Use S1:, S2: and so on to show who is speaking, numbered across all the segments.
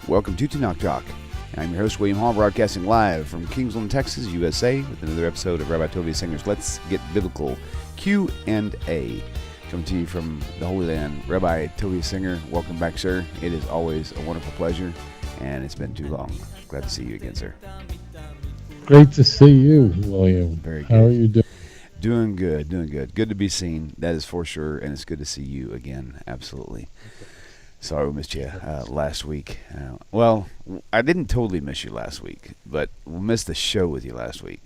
S1: Welcome to Knock Talk. I'm your host, William Hall, broadcasting live from Kingsland, Texas, USA, with another episode of Rabbi Tovia Singer's Let's Get Biblical Q&A. Coming to you from the Holy Land, Rabbi Tovia Singer. Welcome back, sir. It is always a wonderful pleasure, and it's been too long. Glad to see you again, sir.
S2: Great to see you, William.
S1: Very good.
S2: How are you doing?
S1: Doing good. Good to be seen, that is for sure, and it's good to see you again, absolutely. Sorry we missed you last week. Well, I didn't totally miss you last week, but we missed the show with you last week.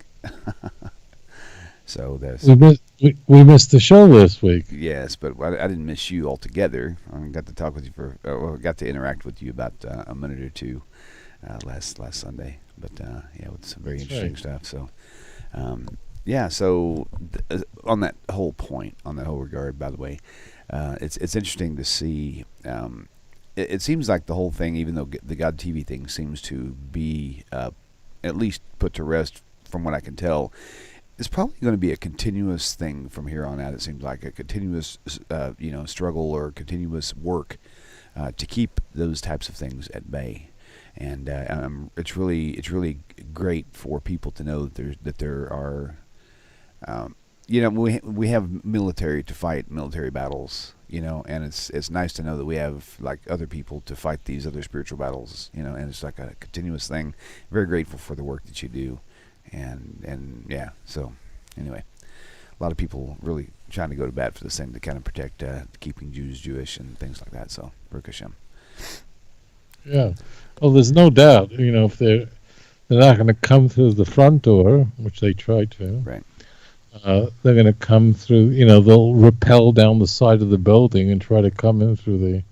S1: So that's
S2: we missed the show this week.
S1: Yes, but I didn't miss you altogether. I got to talk with you got to interact with you about a minute or two last Sunday. But with some very interesting stuff. So So on that whole point, on that whole regard, by the way, it's interesting to see. It seems like the whole thing, even though the God TV thing seems to be at least put to rest, from what I can tell, it's probably going to be a continuous thing from here on out. It seems like a continuous, struggle or continuous work to keep those types of things at bay. And it's really great for people to know that there are. We have military to fight military battles, and it's nice to know that we have like other people to fight these other spiritual battles, and it's like a continuous thing. Very grateful for the work that you do, so anyway, a lot of people really trying to go to bat for this thing to kind of protect keeping Jews Jewish and things like that. So Baruch Hashem.
S2: Yeah, well, there's no doubt, if they're not going to come through the front door, which they try to.
S1: Right.
S2: They're going to come through, they'll rappel down the side of the building and try to come in through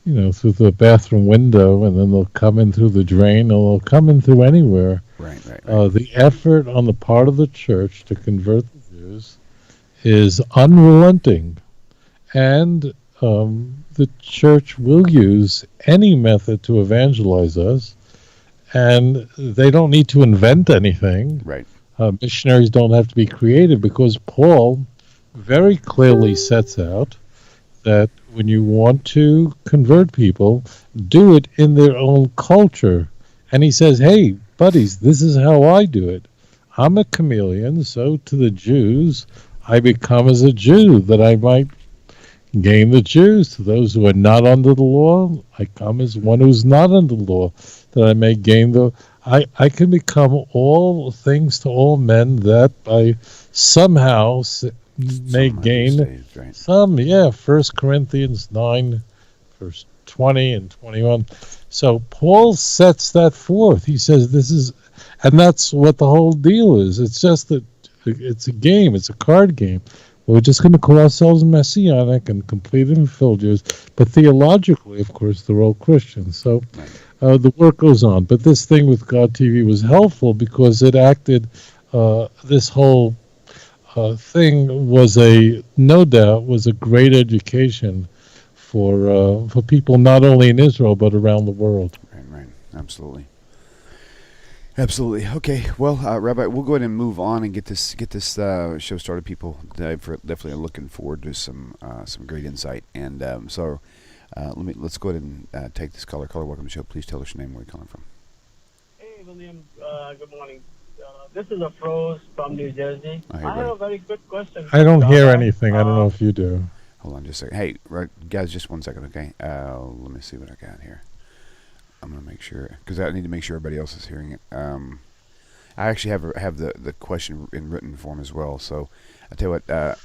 S2: through the bathroom window, and then they'll come in through the drain, or they'll come in through anywhere.
S1: Right.
S2: The effort on the part of the church to convert the Jews is unrelenting, and the church will use any method to evangelize us, and they don't need to invent anything.
S1: Right.
S2: Missionaries don't have to be creative, because Paul very clearly sets out that when you want to convert people, do it in their own culture. And he says, hey, buddies, this is how I do it. I'm a chameleon, so to the Jews, I become as a Jew, that I might gain the Jews. To those who are not under the law, I come as one who's not under the law, that I may gain the... I can become all things to all men, that I somehow may gain some. 1 Corinthians 9, verse 20 and 21. So Paul sets that forth. He says this is, and that's what the whole deal is. It's just that it's a game. It's a card game. We're just going to call ourselves Messianic and complete and filled Jews. But theologically, of course, they're all Christians. So the work goes on. But this thing with God TV was helpful, because it acted, this whole thing was no doubt a great education for people not only in Israel but around the world.
S1: Right. Absolutely. Okay. Well, Rabbi, we'll go ahead and move on and get this show started. People definitely are looking forward to some great insight. And let's go ahead and take this caller. Caller, welcome to the show. Please tell us your name, where you're calling from.
S3: Hey, William. Good morning. This is Afroz from New Jersey. I have a very quick question.
S2: I don't hear anything. I don't know if you do.
S1: Hold on just a second. Hey, guys, just 1 second, okay? Let me see what I got here. I'm going to make sure, because I need to make sure everybody else is hearing it. I actually have the question in written form as well. So I'll tell you what.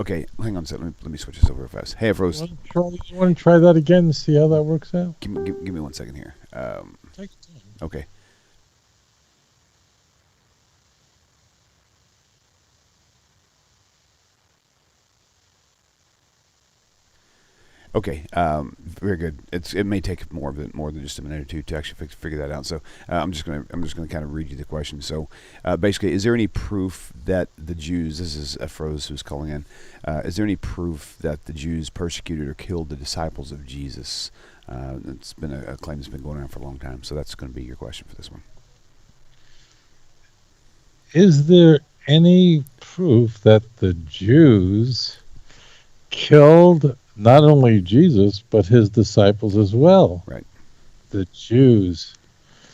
S1: Okay, hang on a second. Let me switch this over real fast. Hey, Afroz.
S2: You want to try that again and see how that works out?
S1: Give me 1 second here.
S2: Take your time.
S1: Okay. Okay, very good. It may take more than just a minute or two to actually figure that out. So I'm just gonna kind of read you the question. So basically, is there any proof that the Jews? This is Afroz who's calling in. Is there any proof that the Jews persecuted or killed the disciples of Jesus? It's been a claim that's been going on for a long time. So that's going to be your question for this one.
S2: Is there any proof that the Jews killed not only Jesus, but his disciples as well?
S1: Right.
S2: the Jews.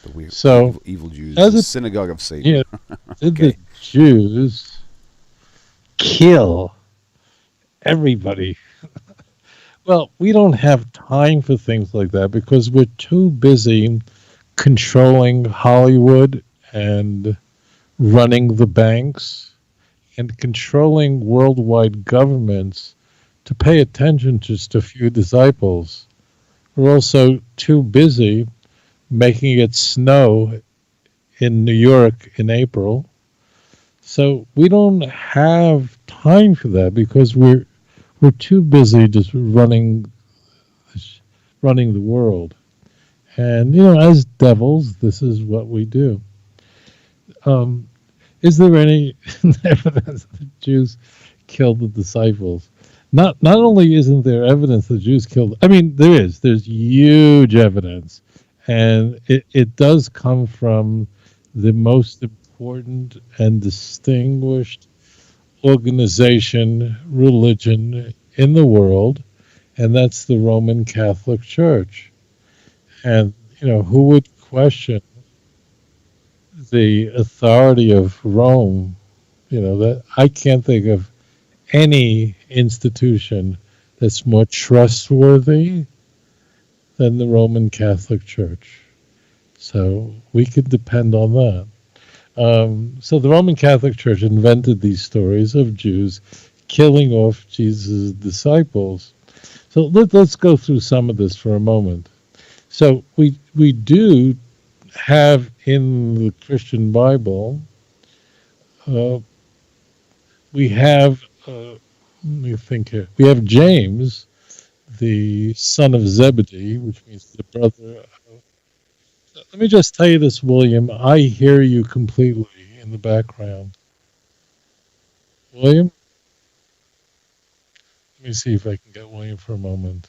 S1: The weird,
S2: So,
S1: evil Jews,
S2: as
S1: the
S2: it,
S1: synagogue of Satan.
S2: yeah, did
S1: Okay.
S2: the Jews kill everybody? Well, we don't have time for things like that because we're too busy controlling Hollywood and running the banks and controlling worldwide governments to pay attention to just a few disciples. We're also too busy making it snow in New York in April. So we don't have time for that because we're too busy just running the world. And as devils, this is what we do. Is there any evidence that Jews killed the disciples? Not only isn't there evidence that Jews killed, I mean, there's huge evidence, and it does come from the most important and distinguished organization, religion in the world, and that's the Roman Catholic Church. And who would question the authority of Rome? That I can't think of any institution that's more trustworthy than the Roman Catholic Church. So we could depend on that. So the Roman Catholic Church invented these stories of Jews killing off Jesus' disciples. So let's go through some of this for a moment. So we do have in the Christian Bible, we have, let me think here, we have James, the son of Zebedee, which means the brother of. Let me just tell you this, William. I hear you completely in the background. William? Let me see if I can get William for a moment.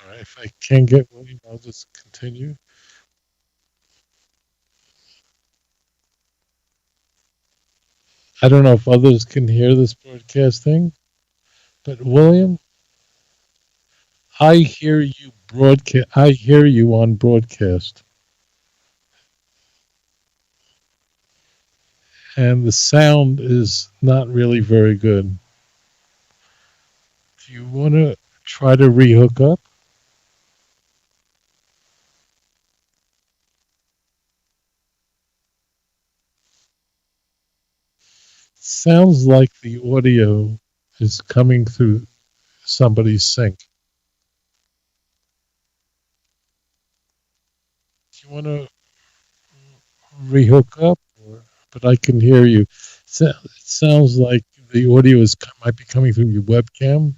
S2: All right, if I can get William, I'll just continue. I don't know if others can hear this broadcasting, but William, I hear you broadcast. I hear you on broadcast, and the sound is not really very good. Do you want to try to rehook up? Sounds like the audio is coming through somebody's sink. Do you want to rehook up? But I can hear you. It sounds like the audio might be coming through your webcam.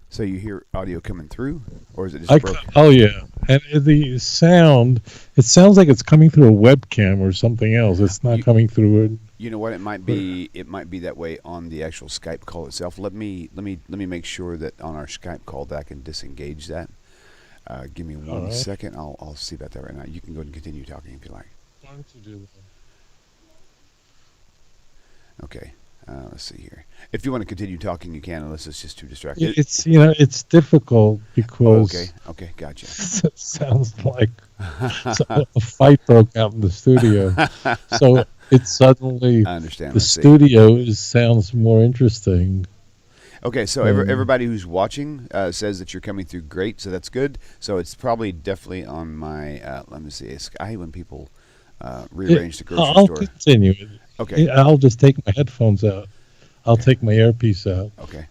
S1: So you hear audio coming through, or is it just broken?
S2: Oh yeah, and the sound. It sounds like it's coming through a webcam or something else. It's not coming through it.
S1: You know what? It might be that way on the actual Skype call itself. Let me make sure that on our Skype call that I can disengage that. Give me one second. I'll see about that right now. You can go ahead and continue talking if you like.
S2: Why don't you do that?
S1: Okay. Let's see here. If you want to continue talking, you can, unless it's just too distracting.
S2: It's difficult because.
S1: Okay, gotcha.
S2: It sounds like a fight broke out in the studio, so it suddenly.
S1: I understand.
S2: The studio sounds more interesting.
S1: Okay, so everybody who's watching says that you're coming through great, so that's good. So it's probably definitely on my. Let me see. I hate when people rearrange the grocery
S2: I'll
S1: store.
S2: Continue.
S1: Okay.
S2: I'll just take my headphones out. I'll take my earpiece out.
S1: Okay.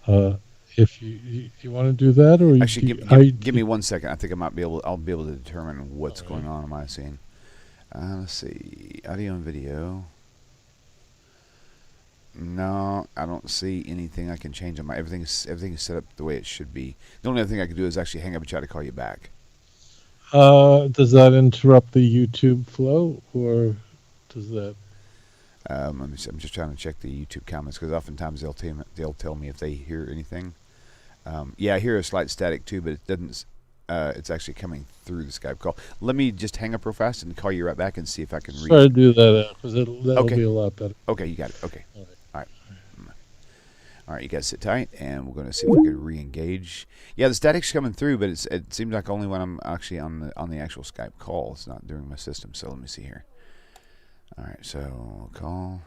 S2: If you want to do that, or
S1: actually, give me 1 second. I think I'll be able to determine what's going on my scene. Let's see, audio and video. No, I don't see anything I can change on my everything is set up the way it should be. The only other thing I can do is actually hang up and try to call you back.
S2: Does that interrupt the YouTube flow, or does that?
S1: Let me see. I'm just trying to check the YouTube comments because oftentimes they'll tell me if they hear anything. Yeah, I hear a slight static too, but it doesn't. It's actually coming through the Skype call. Let me just hang up real fast and call you right back and see if I can read.
S2: Try to do that because that'll be a lot better.
S1: Okay, you got it. Okay.
S2: All right.
S1: All right, you guys sit tight, and we're going to see if we can re-engage. Yeah, the static's coming through, but it seems like only when I'm actually on the actual Skype call. It's not during my system. So let me see here. All right, so call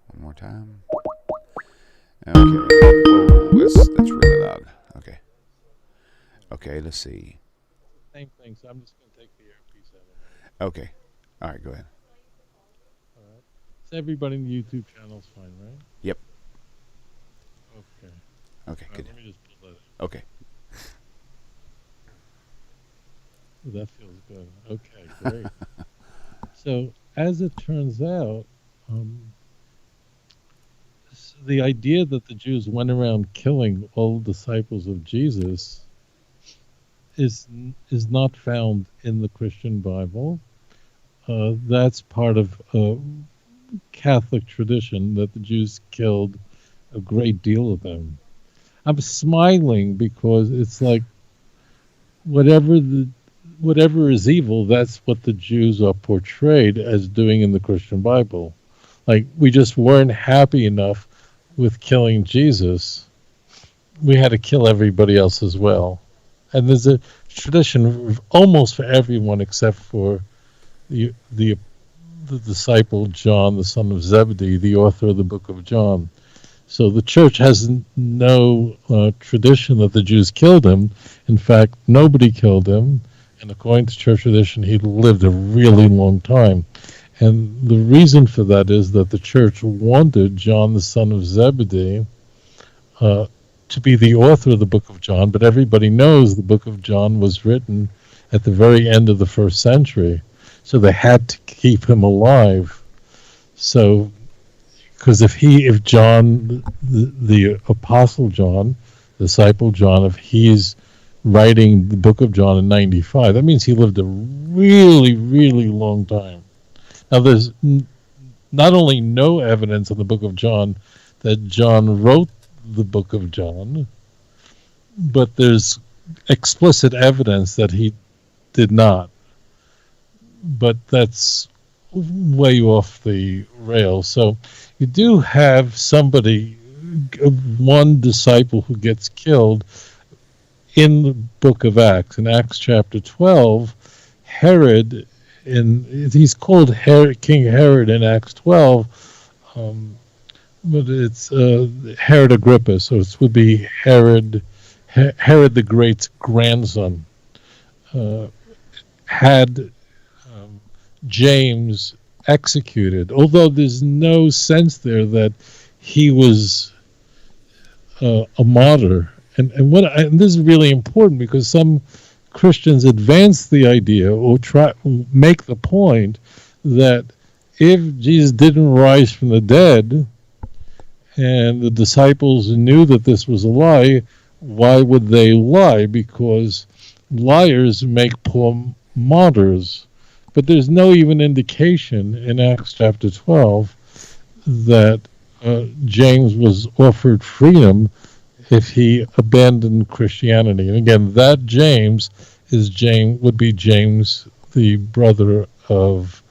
S1: one more time. Okay. Whoa, that's really loud. Okay. Okay, let's see.
S2: Same thing. So I'm just going to take the earpiece out.
S1: Okay. All right, go ahead.
S2: All right. So everybody in the YouTube channel is fine, right?
S1: Yep.
S2: Okay.
S1: Okay, good.
S2: Let me just pull that.
S1: Okay.
S2: That feels good. Okay, great. So, as it turns out, the idea that the Jews went around killing all disciples of Jesus is not found in the Christian Bible. That's part of Catholic tradition, that the Jews killed a great deal of them. I'm smiling because it's like whatever is evil, that's what the Jews are portrayed as doing in the Christian Bible. Like, we just weren't happy enough with killing Jesus. We had to kill everybody else as well. And there's a tradition almost for everyone except for the disciple John, the son of Zebedee, the author of the book of John. So the church has no tradition that the Jews killed him. In fact, nobody killed him. And according to church tradition, he lived a really long time. And the reason for that is that the church wanted John, the son of Zebedee, to be the author of the book of John. But everybody knows the book of John was written at the very end of the first century. So they had to keep him alive. So, because if John, the apostle John, disciple John, if he's writing the book of John in 95, that means he lived a really, really long time. Now, there's not only no evidence in the book of John that John wrote the book of John, but there's explicit evidence that he did not. But that's way off the rails. So you do have somebody, one disciple who gets killed in the book of Acts. In Acts chapter 12, Herod, he's called King Herod in Acts 12, but it's Herod Agrippa, so it would be Herod the Great's grandson, had James executed, although there's no sense there that he was a martyr. And this is really important because some Christians advance the idea or make the point that if Jesus didn't rise from the dead and the disciples knew that this was a lie, why would they lie? Because liars make poor martyrs. But there's no even indication in Acts chapter 12 that James was offered freedom if he abandoned Christianity. And again, that James would be James, the brother of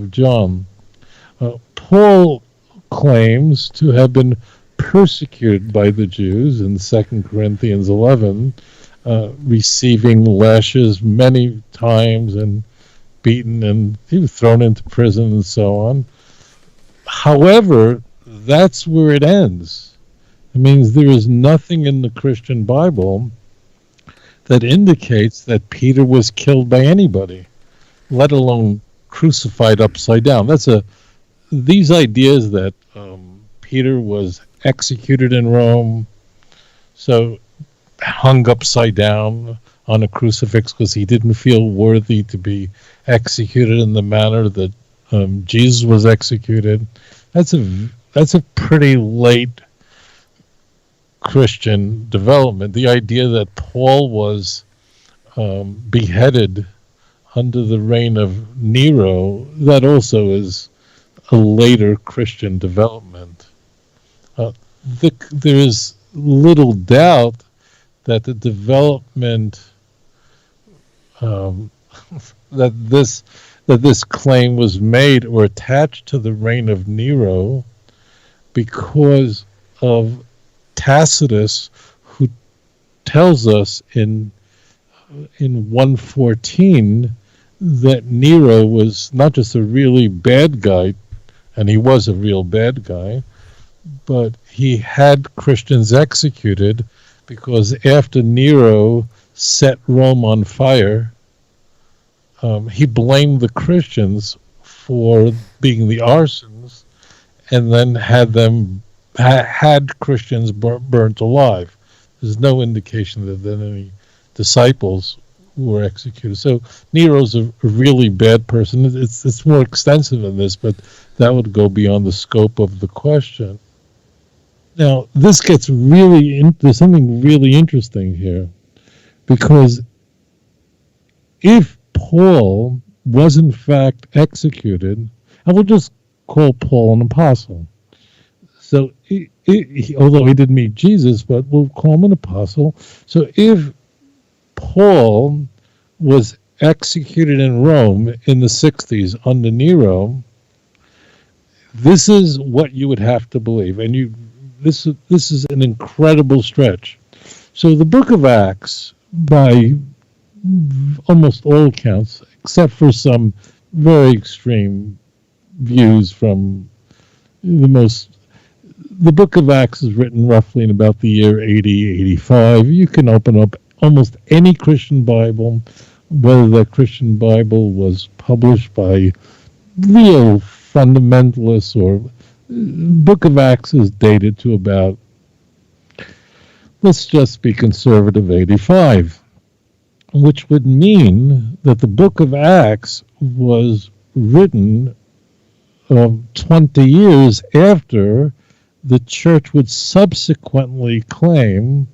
S2: John. Paul claims to have been persecuted by the Jews in 2 Corinthians 11, receiving lashes many times and beaten, and he was thrown into prison and so on. However, that's where it ends. It means there is nothing in the Christian Bible that indicates that Peter was killed by anybody, let alone crucified upside down. These ideas that Peter was executed in Rome, so hung upside down on a crucifix because he didn't feel worthy to be executed in the manner that Jesus was executed. That's a pretty late Christian development. The idea that Paul was beheaded under the reign of Nero, that also is a later Christian development. There is little doubt that the development that this claim was made or attached to the reign of Nero because of Tacitus, who tells us in 114 that Nero was not just a really bad guy, and he was a real bad guy, but he had Christians executed because after Nero set Rome on fire, he blamed the Christians for being the arsons, and then had Christians burnt alive. There's no indication that then any disciples were executed. So Nero's a really bad person. It's more extensive than this, but that would go beyond the scope of the question. Now, this gets there's something really interesting here, because if Paul was in fact executed, and we'll just call Paul an apostle. So, although he didn't meet Jesus, but we'll call him an apostle. So if Paul was executed in Rome in the 60s under Nero, this is what you would have to believe. And this is an incredible stretch. So the book of Acts, by almost all accounts, except for some very extreme views from the book of Acts is written roughly in about the year 80, 85. You can open up almost any Christian Bible, whether that Christian Bible was published by real fundamentalists or book of Acts is dated to about, let's just be conservative, 85, which would mean that the book of Acts was written 20 years after the church would subsequently claim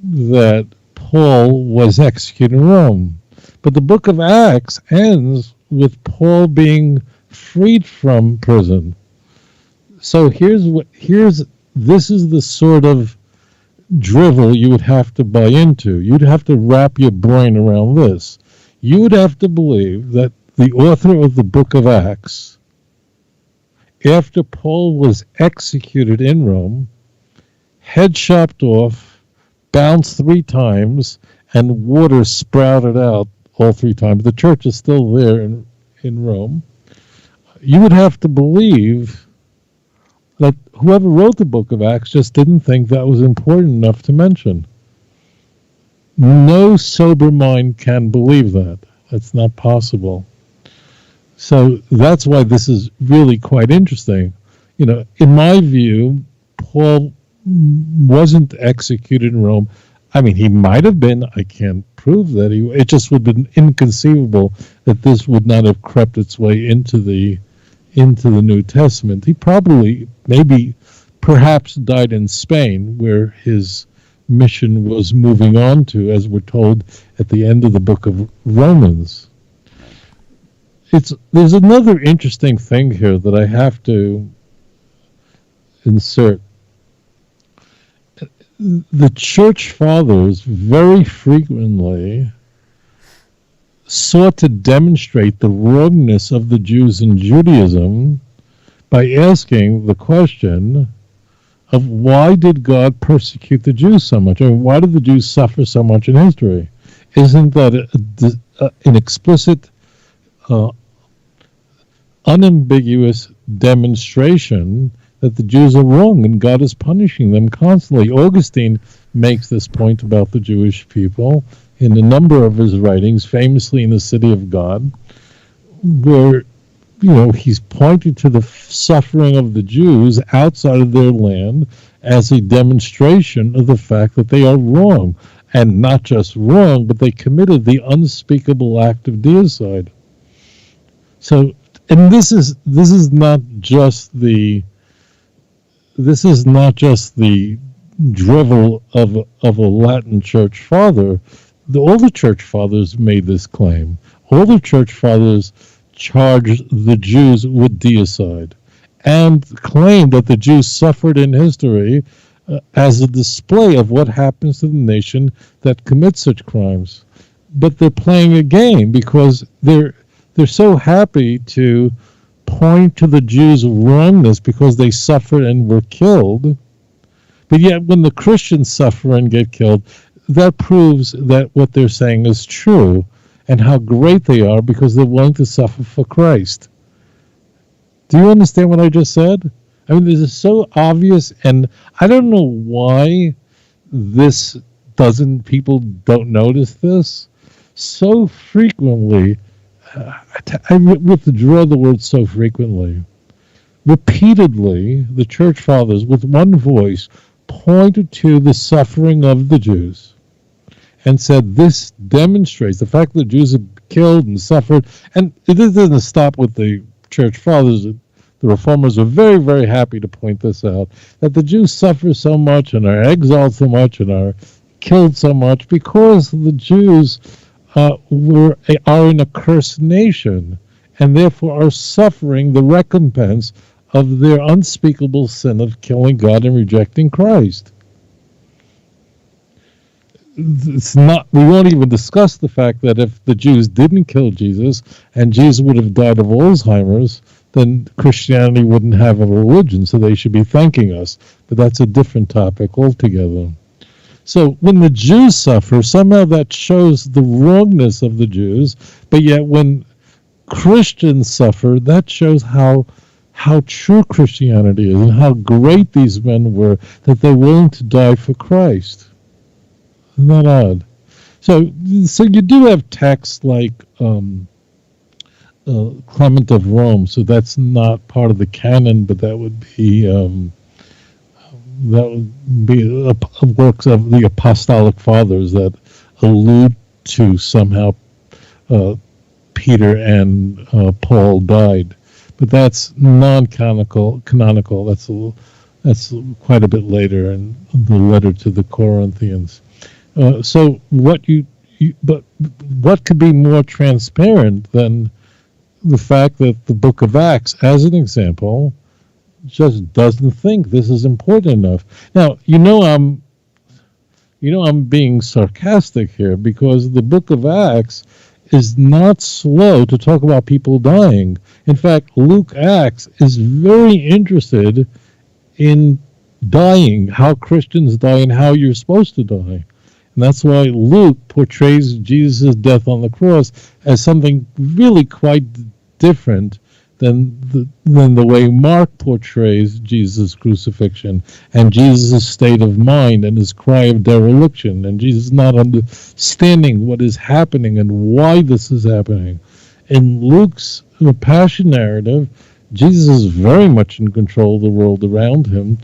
S2: that Paul was executed in Rome. But the book of Acts ends with Paul being freed from prison. So this is the sort of drivel you would have to buy into. You'd have to wrap your brain around this. You would have to believe that the author of the book of Acts, after Paul was executed in Rome, head chopped off, bounced 3 times, and water sprouted out all 3 times. The church is still there in Rome. You would have to believe that whoever wrote the book of Acts just didn't think that was important enough to mention. No sober mind can believe that. That's not possible. So that's why this is really quite interesting. In my view, Paul wasn't executed in Rome. I mean, he might have been. I can't prove that it just would have been inconceivable that this would not have crept its way into the New Testament. He probably, perhaps died in Spain, where his mission was moving on to, as we're told at the end of the book of Romans. There's another interesting thing here that I have to insert. The church fathers very frequently sought to demonstrate the wrongness of the Jews in Judaism by asking the question of why did God persecute the Jews so much? I mean, why did the Jews suffer so much in history? Isn't that an explicit, unambiguous demonstration that the Jews are wrong and God is punishing them constantly? Augustine makes this point about the Jewish people in a number of his writings, famously in the City of God, where he's pointing to the suffering of the Jews outside of their land as a demonstration of the fact that they are wrong, and not just wrong, but they committed the unspeakable act of deicide. So, and this is not just the drivel of a Latin church father. All the church fathers made this claim. All the church fathers charged the Jews with deicide and claimed that the Jews suffered in history as a display of what happens to the nation that commits such crimes. But they're playing a game because they're so happy to point to the Jews' wrongness because they suffered and were killed, But yet when the Christians suffer and get killed, that proves that what they're saying is true and how great they are because they're willing to suffer for Christ. Do you understand what I just said? I mean, this is so obvious, and I don't know why people don't notice this. So frequently, I withdraw the word so frequently. Repeatedly, the church fathers, with one voice, pointed to the suffering of the Jews and said this demonstrates the fact that the Jews have killed and suffered. And it doesn't stop with the church fathers. The reformers are very, very happy to point this out, that the Jews suffer so much and are exiled so much and are killed so much because the Jews are in a cursed nation and therefore are suffering the recompense of their unspeakable sin of killing God and rejecting Christ. It's not. We won't even discuss the fact that if the Jews didn't kill Jesus and Jesus would have died of Alzheimer's, then Christianity wouldn't have a religion, so they should be thanking us. But that's a different topic altogether. So when the Jews suffer, somehow that shows the wrongness of the Jews, but yet when Christians suffer, that shows how true Christianity is and how great these men were, that they're willing to die for Christ. Isn't that odd? So you do have texts like Clement of Rome, so that's not part of the canon, but that would be works of the Apostolic Fathers that allude to somehow Peter and Paul died, but that's non-canonical. That's quite a bit later in the letter to the Corinthians. So what could be more transparent than the fact that the Book of Acts, as an example, just doesn't think this is important enough. Now, I'm being sarcastic here because the Book of Acts is not slow to talk about people dying. In fact, Luke Acts is very interested in dying, how Christians die and how you're supposed to die. And that's why Luke portrays Jesus' death on the cross as something really quite different than the way Mark portrays Jesus' crucifixion and Jesus' state of mind and his cry of dereliction and Jesus not understanding what is happening and why this is happening. In Luke's Passion narrative, Jesus is very much in control of the world around him,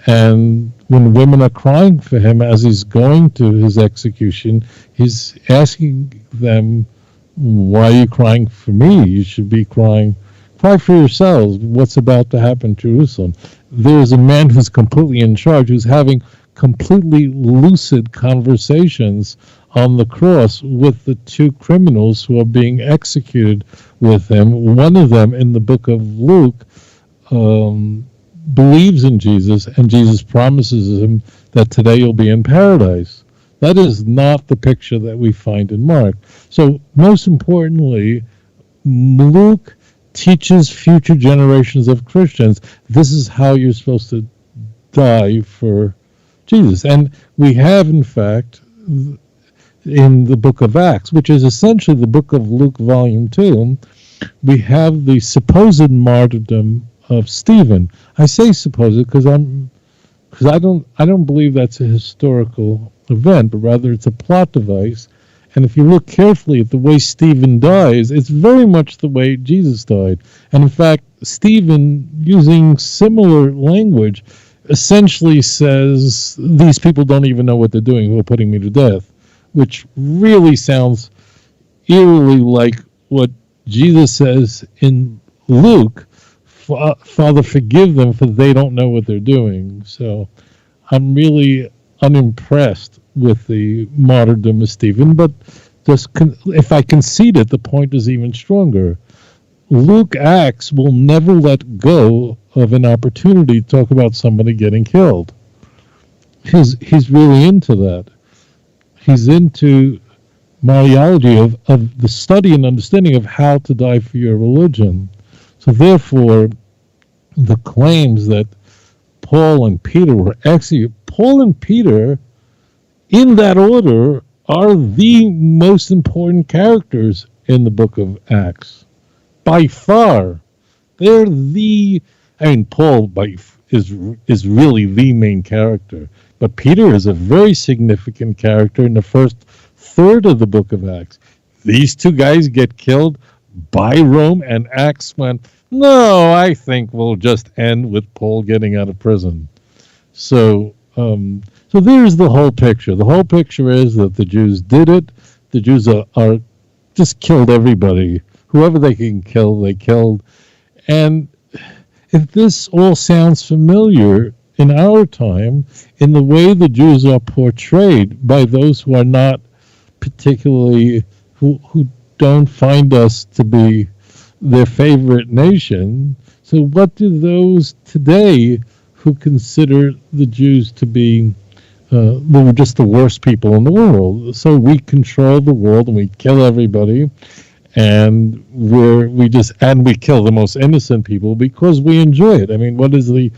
S2: and when women are crying for him as he's going to his execution, he's asking them, why are you crying for me? You should be cry for yourselves. What's about to happen in Jerusalem? There's a man who's completely in charge, who's having completely lucid conversations on the cross with the two criminals who are being executed with him. One of them, in the book of Luke, believes in Jesus, and Jesus promises him that today you'll be in paradise. That is not the picture that we find in Mark. So most importantly, Luke teaches future generations of Christians, this is how you're supposed to die for Jesus. And we have, in fact, in the book of Acts, which is essentially the book of Luke volume 2, we have the supposed martyrdom of Stephen. I say supposed because I don't believe that's a historical event, but rather it's a plot device. And if you look carefully at the way Stephen dies, it's very much the way Jesus died. And in fact, Stephen, using similar language, essentially says, these people don't even know what they're doing who are putting me to death, which really sounds eerily like what Jesus says in Luke, Father, forgive them, for they don't know what they're doing. So I'm really unimpressed with the martyrdom of Stephen, but if I concede it, the point is even stronger. Luke Acts will never let go of an opportunity to talk about somebody getting killed. He's really into that. He's into Mariology of the study and understanding of how to die for your religion. So therefore, the claims that Paul and Peter were executed, Paul and Peter, in that order, are the most important characters in the book of Acts. By far. They're Paul is really the main character, but Peter is a very significant character in the first third of the book of Acts. These two guys get killed by Rome, and Acts went, no, I think we'll just end with Paul getting out of prison. So there's the whole picture. The whole picture is that the Jews did it. The Jews are just killed everybody. Whoever they can kill, they killed. And if this all sounds familiar in our time, in the way the Jews are portrayed by those who are not particularly, who don't find us to be their favorite nation, so what do those today who consider the Jews to be they were just the worst people in the world? So we control the world and we kill everybody, and we kill the most innocent people because we enjoy it. I mean, what is the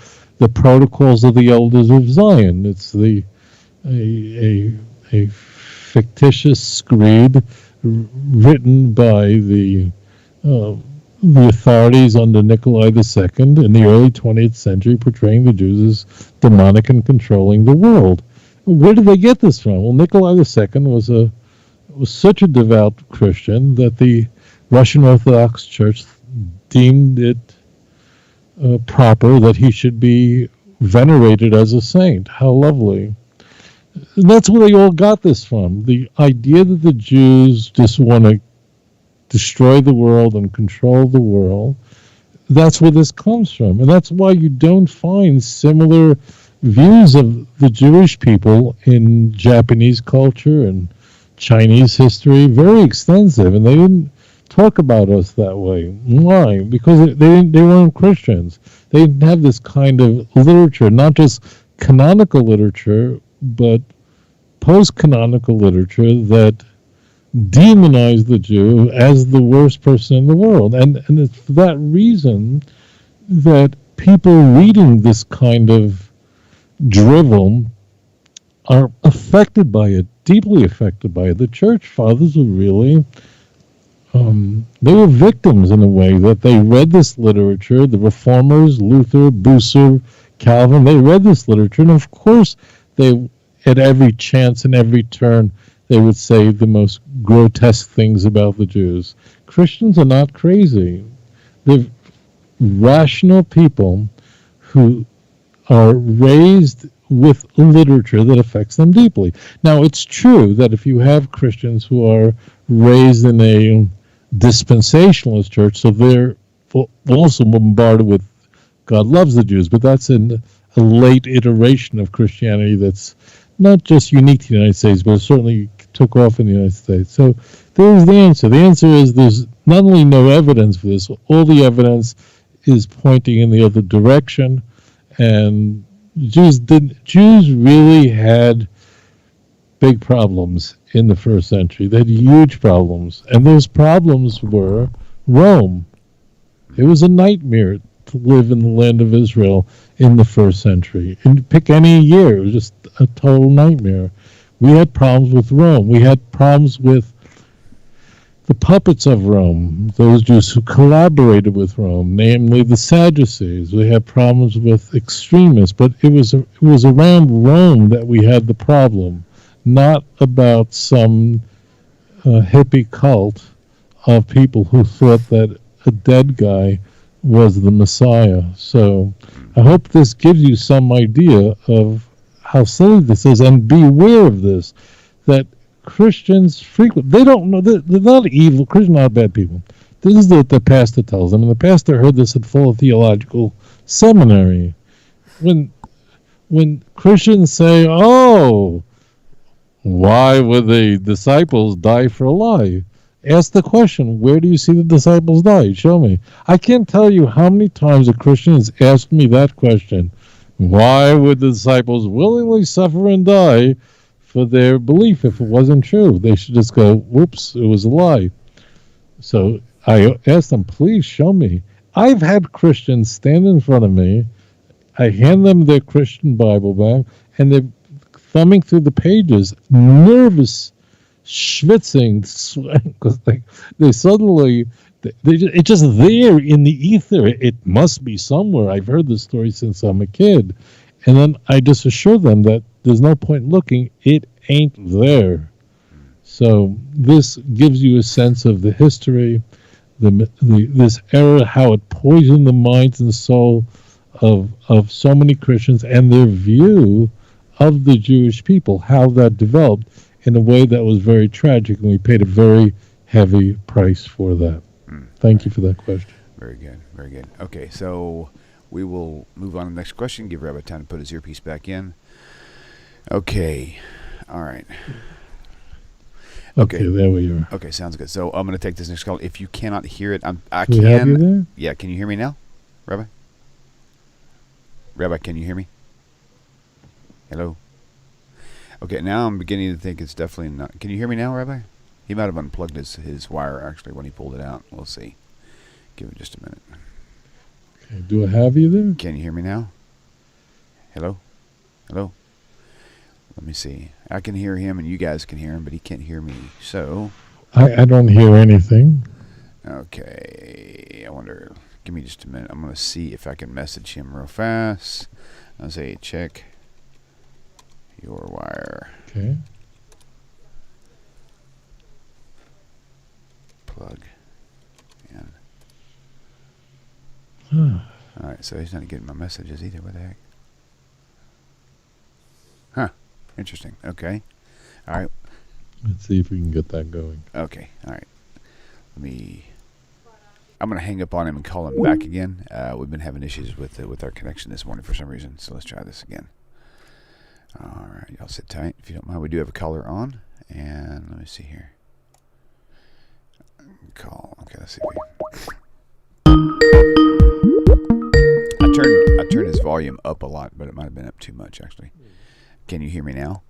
S2: protocols of the elders of Zion? It's a fictitious screed written by the authorities under Nikolai II in the early 20th century, portraying the Jews as demonic and controlling the world. Where did they get this from? Well, Nikolai II was such a devout Christian that the Russian Orthodox Church deemed it proper that he should be venerated as a saint. How lovely. And that's where they all got this from. The idea that the Jews just want to destroy the world and control the world, that's where this comes from. And that's why you don't find similar views of the Jewish people in Japanese culture and Chinese history. Very extensive, and they didn't talk about us that way. Why? Because they weren't Christians. They didn't have this kind of literature, not just canonical literature, but post-canonical literature that demonized the Jew as the worst person in the world. And it's for that reason that people reading this kind of drivel are affected by it, deeply affected by it. The church fathers were really, they were victims in a way that they read this literature. The reformers, Luther, Bucer, Calvin, they read this literature, and of course they, at every chance and every turn, they would say the most grotesque things about the Jews. Christians are not crazy. They're rational people who are raised with literature that affects them deeply. Now, it's true that if you have Christians who are raised in a dispensationalist church, so they're also bombarded with God loves the Jews, but that's a late iteration of Christianity that's not just unique to the United States, but it certainly took off in the United States. So there's the answer. The answer is there's not only no evidence for this, all the evidence is pointing in the other direction, and Jews really had big problems in the first century. They had huge problems, and those problems were Rome. It was a nightmare to live in the land of Israel in the first century. And pick any year, it was just a total nightmare. We had problems with Rome. We had problems with the puppets of Rome, those Jews who collaborated with Rome, namely the Sadducees. We had problems with extremists, but it was around Rome that we had the problem, not about some hippie cult of people who thought that a dead guy was the Messiah. So I hope this gives you some idea of how silly this is, and beware of this, that Christians they don't know, they're not evil. Christians are not bad people. This is what the pastor tells them, and the pastor heard this at Fuller Theological Seminary. When Christians say, oh, why would the disciples die for a lie? Ask the question, where do you see the disciples die? Show me. I can't tell you how many times a Christian has asked me that question. Why would the disciples willingly suffer and die for their belief if it wasn't true? They should just go, whoops, it was a lie. So I asked them, please show me. I've had Christians stand in front of me. I hand them their Christian Bible back, and they're thumbing through the pages, nervous, schwitzing, sweating, because they suddenly, it's just there in the ether. It must be somewhere. I've heard this story since I'm a kid. And then I just assure them that there's no point in looking. It ain't there. So this gives you a sense of the history, this era, how it poisoned the minds and soul of so many Christians and their view of the Jewish people, how that developed in a way that was very tragic, and we paid a very heavy price for that. Thank you for that question.
S1: Very good, very good. Okay, so we will move on to the next question. Give Rabbi time to put his earpiece back in. Okay, all right.
S2: Okay, there we are.
S1: Okay, sounds good. So I'm going to take this next call. If you cannot hear it, I
S2: Do we have you there?
S1: Yeah, can you hear me now, Rabbi? Rabbi, can you hear me? Hello? Okay, now I'm beginning to think it's definitely not. Can you hear me now, Rabbi? He might have unplugged his wire, actually, when he pulled it out. We'll see. Give it just a minute.
S2: Okay, do I have you there?
S1: Can you hear me now? Hello? Hello? Let me see. I can hear him, and you guys can hear him, but he can't hear me. So,
S2: I don't hear anything.
S1: okay. I wonder. Give me just a minute. I'm going to see if I can message him real fast. I'll say, check your wire.
S2: Okay.
S1: Plug in. All right, so he's not getting my messages either. What the heck? Huh. Interesting. Okay. All right.
S2: Let's see if we can get that going.
S1: Okay. All right. I'm going to hang up on him and call him back again. We've been having issues with our connection this morning for some reason, so let's try this again. All right. Y'all sit tight if you don't mind. We do have a caller on, and let me see here. Call. Okay, let's see. I turned his volume up a lot, but it might have been up too much, actually. Can you hear me now?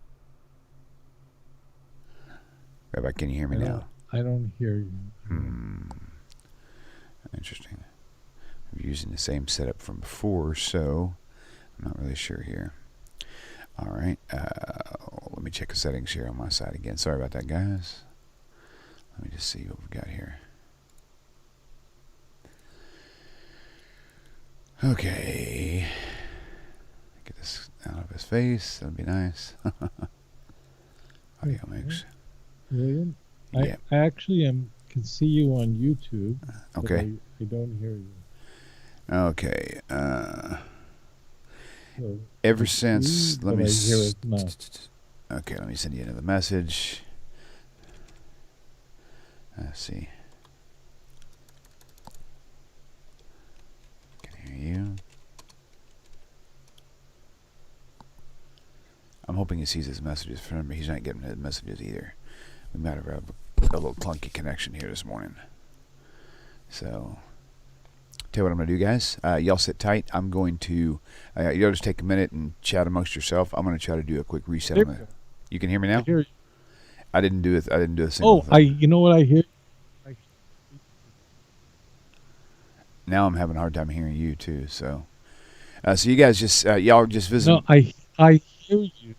S1: Rabbi, can you hear me now?
S2: I don't hear you.
S1: Interesting. I'm using the same setup from before, so I'm not really sure here. All right. Let me check the settings here on my side again. Sorry about that, guys. Let me just see what we've got here. Okay. Get this out of his face. That'd be nice. Audio mix.
S2: William?
S1: Yeah.
S2: I actually can see you on YouTube.
S1: Okay.
S2: But I don't hear you.
S1: Okay.
S2: So
S1: Ever since, let me.
S2: hear it now.
S1: Okay, let me send you another message. Let's see. Can hear you. I'm hoping he sees his messages. Remember, he's not getting his messages either. We might have a little clunky connection here this morning. So, tell you what I'm going to do, guys. Y'all sit tight. I'm going to, y'all just take a minute and chat amongst yourself. I'm going to try to do a quick reset on it. You can hear me now?
S2: I hear you.
S1: I didn't do a single thing.
S2: Oh, you know what I hear?
S1: Now I'm having a hard time hearing you too. So, so you guys just y'all just visit.
S2: No, I hear you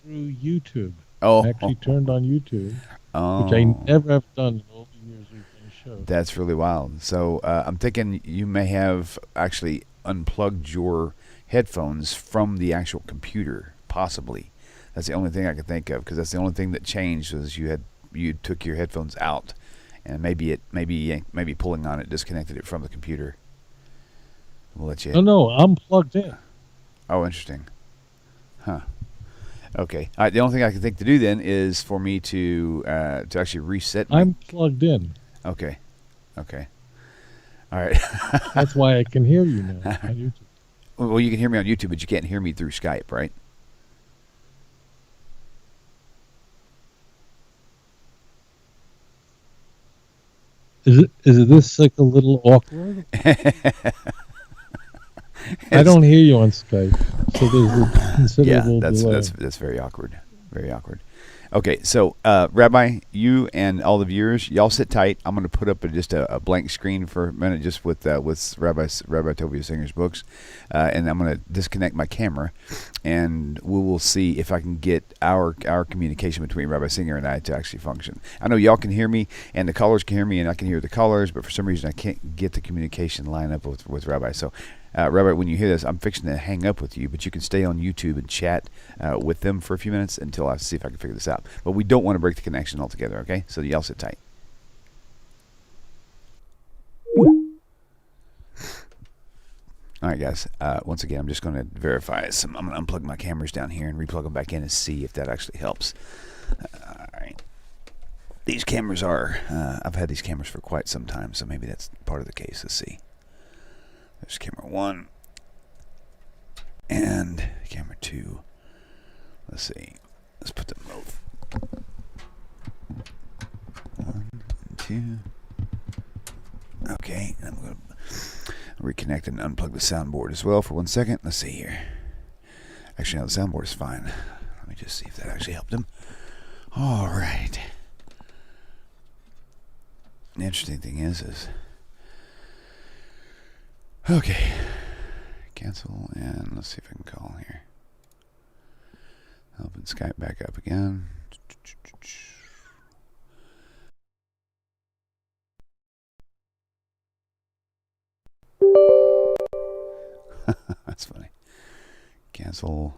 S2: through YouTube.
S1: Oh,
S2: I actually turned on YouTube,
S1: oh,
S2: which I never have done in all the years we've done the show.
S1: That's really wild. So I'm thinking you may have actually unplugged your headphones from the actual computer, possibly. That's the only thing I could think of, because that's the only thing that changed was you took your headphones out, and maybe pulling on it disconnected it from the computer. We'll let you.
S2: No, I'm plugged in.
S1: Oh, interesting. Huh. Okay. All right, the only thing I can think to do then is for me to actually reset.
S2: I'm plugged in.
S1: Okay. Okay. All right.
S2: That's why I can hear you now on YouTube.
S1: Well, you can hear me on YouTube, but you can't hear me through Skype, right?
S2: Is it this like a little awkward? I don't hear you on Skype, so there's a considerable delay.
S1: That's very awkward. Very awkward. Okay, so Rabbi, you and all the viewers, y'all sit tight. I'm going to put up just a blank screen for a minute, just with Rabbi Tovia Singer's books, and I'm going to disconnect my camera, and we will see if I can get our communication between Rabbi Singer and I to actually function. I know y'all can hear me, and the callers can hear me, and I can hear the callers, but for some reason I can't get the communication line up with Rabbi. So, Rabbi, when you hear this, I'm fixing to hang up with you, but you can stay on YouTube and chat with them for a few minutes until I see if I can figure this out. But we don't want to break the connection altogether, okay? So y'all sit tight. All right, guys. Once again, I'm just going to verify some. I'm going to unplug my cameras down here and replug them back in and see if that actually helps. All right. These cameras are, I've had these cameras for quite some time, so maybe that's part of the case. Let's see. There's camera 1 and camera 2. Let's see. Let's put them both. 1 and 2. Okay, and I'm going to reconnect and unplug the soundboard as well for 1 second. Let's see here. Actually, no, the soundboard is fine. Let me just see if that actually helped him. All right. The interesting thing is okay. Cancel, and let's see if I can call here. Open Skype back up again. That's funny. Cancel.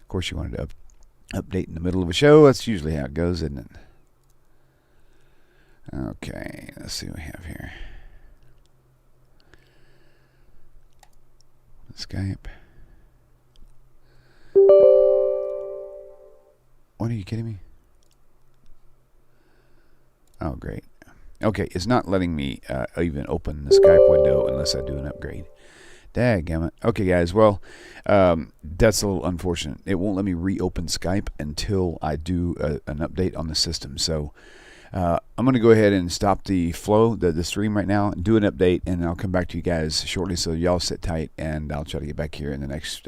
S1: Of course, you wanted to update in the middle of a show. That's usually how it goes, isn't it? Okay, let's see what we have here. Skype. What, are you kidding me? Oh, great. Okay, it's not letting me even open the Skype window unless I do an upgrade. Dadgummit. Okay, guys, well, that's a little unfortunate. It won't let me reopen Skype until I do an update on the system. So I'm going to go ahead and stop the flow, the stream right now, do an update, and I'll come back to you guys shortly. So y'all sit tight, and I'll try to get back here in the next